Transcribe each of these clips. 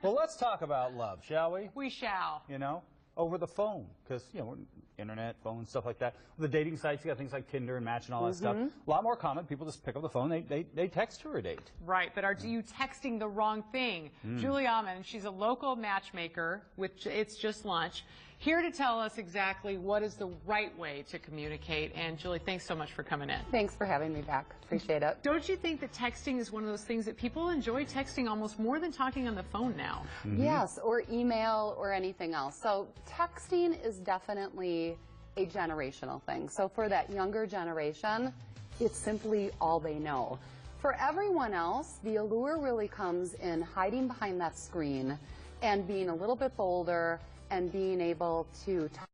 Well, let's talk about love, shall we? We shall. You know, over the phone, because, you know, internet, phone, stuff like that. The dating sites, you got things like Tinder and Match and all that stuff. A lot more common. People just pick up the phone, they text for a date. Right, but are you texting the wrong thing? Julie Almond, she's a local matchmaker with It's Just Lunch, here to tell us exactly what is the right way to communicate. And Julie, thanks so much for coming in. Thanks for having me back. Appreciate it. Don't you think that texting is one of those things that people enjoy texting almost more than talking on the phone now? Yes, or email or anything else. So texting is definitely a generational thing. So for that younger generation, it's simply all they know. For everyone else, the allure really comes in hiding behind that screen and being a little bit bolder and being able to talk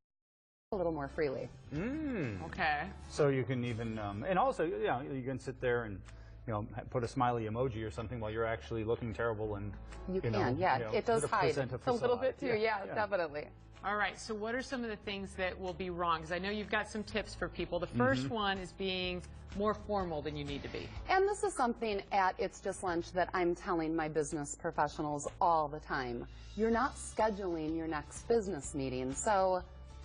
a little more freely. Okay. So you can even, and also, you know, you can sit there and, you know, put a smiley emoji or something while you're actually looking terrible, and You can, know, yeah. you know, It does sort of hide present a little facade. bit too. Yeah, definitely. All right, so what are some of the things that will be wrong? Because I know you've got some tips for people. The first one is being more formal than you need to be. And this is something at It's Just Lunch that I'm telling my business professionals all the time. You're not scheduling your next business meeting, so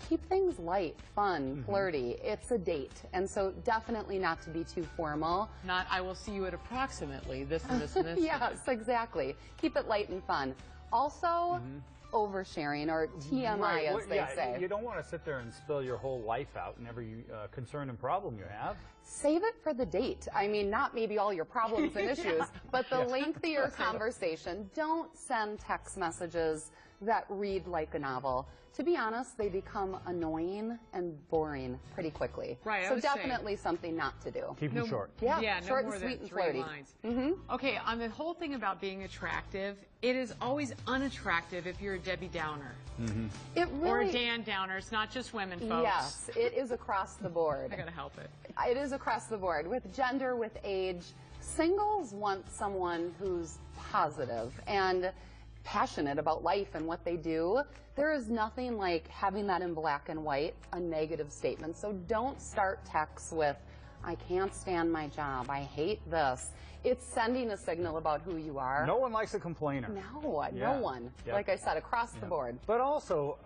keep things light, fun, flirty. It's a date, and so definitely not to be too formal. Not, I will see you at approximately this and this and this. Yes, exactly. Keep it light and fun. Also, oversharing, or TMI as they say. You don't want to sit there and spill your whole life out and every concern and problem you have. Save it for the date. I mean, not maybe all your problems and issues, but the lengthier conversation. Don't send text messages that read like a novel. To be honest, they become annoying and boring pretty quickly. Right, so definitely something not to do. Keep them short. Yeah, no short more and than sweet and 3 flirty. lines. Okay, on the whole thing about being attractive, it is always unattractive if you're a Debbie Downer. It really, Or a Dan Downer. It's not just women, folks. yes, it is across the board. I gotta help it. It is across the board, with gender, with age. Singles want someone who's positive and passionate about life and what they do. There is nothing like having that in black and white, a negative statement. So don't start texts with, I can't stand my job, I hate this. It's sending a signal about who you are. No one likes a complainer. No, Yeah. no one. Yep. Like I said, across the board. But also,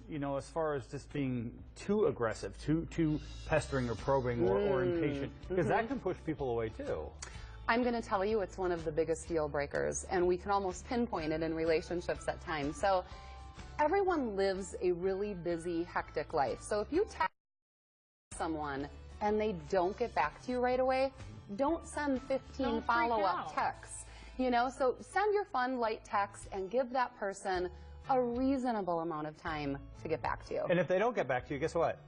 you know, as far as just being too aggressive, too pestering or probing or impatient, because that can push people away too. I'm going to tell you it's one of the biggest deal breakers, and we can almost pinpoint it in relationships at times. So everyone lives a really busy, hectic life. So if you text someone and they don't get back to you right away, don't send 15 Don't freak follow-up out. texts. You know, so send your fun, light text and give that person a reasonable amount of time to get back to you. And if they don't get back to you, guess what?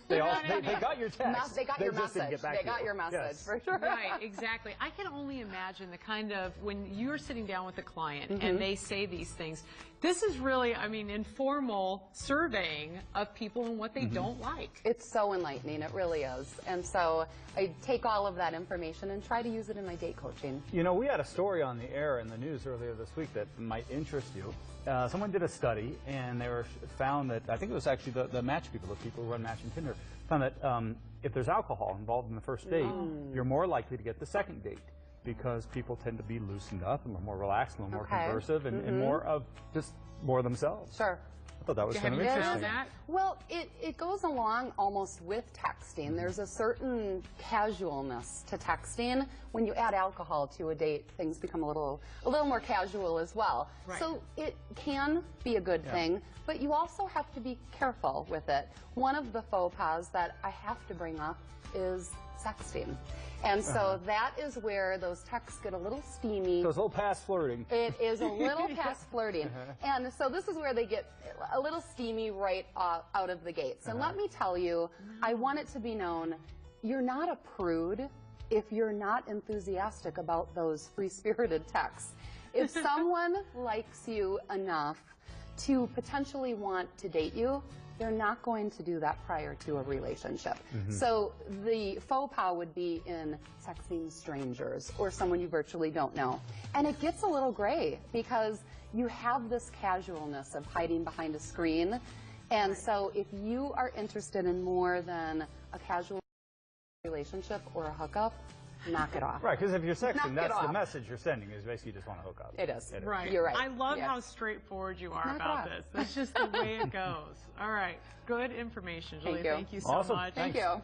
They got your text. They got your just didn't message. get back They to got you. your message, Yes. for sure. Right, exactly. I can only imagine the kind of, when you're sitting down with a client and they say these things, this is really, I mean, informal surveying of people and what they don't like. It's so enlightening, it really is. And so I take all of that information and try to use it in my date coaching. You know, we had a story on the air in the news earlier this week that might interest you. Someone did a study, and they found that, I think it was actually the Match people, the people who run Match and Tinder, found that if there's alcohol involved in the first date, you're more likely to get the second date, because people tend to be loosened up and more relaxed, a little more conversive, and more of just more themselves. Sure. I thought that was kind of Have you interesting. found that? Well, it goes along almost with texting. There's a certain casualness to texting. When you add alcohol to a date, things become a little more casual as well. Right. So it can be a good thing, but you also have to be careful with it. One of the faux pas that I have to bring up is sexting. And so that is where those texts get a little steamy. So it's a little past flirting. It is a little past flirting. And so this is where they get a little steamy right out of the gates. And let me tell you, I want it to be known, you're not a prude if you're not enthusiastic about those free-spirited texts. If someone likes you enough to potentially want to date you, they're not going to do that prior to a relationship. So the faux pas would be in texting strangers or someone you virtually don't know. And it gets a little gray because you have this casualness of hiding behind a screen. And so if you are interested in more than a casual relationship or a hookup, knock it off. Right, because if you're Knock sexting, it that's the off. message you're sending is basically you just want to hook up. It is. Right. You're right. I love Yes. how straightforward you are Knock it about off. this. That's just the way it goes. All right. Good information, Julie. you. Thank you so Awesome. much. Thank Thanks. you.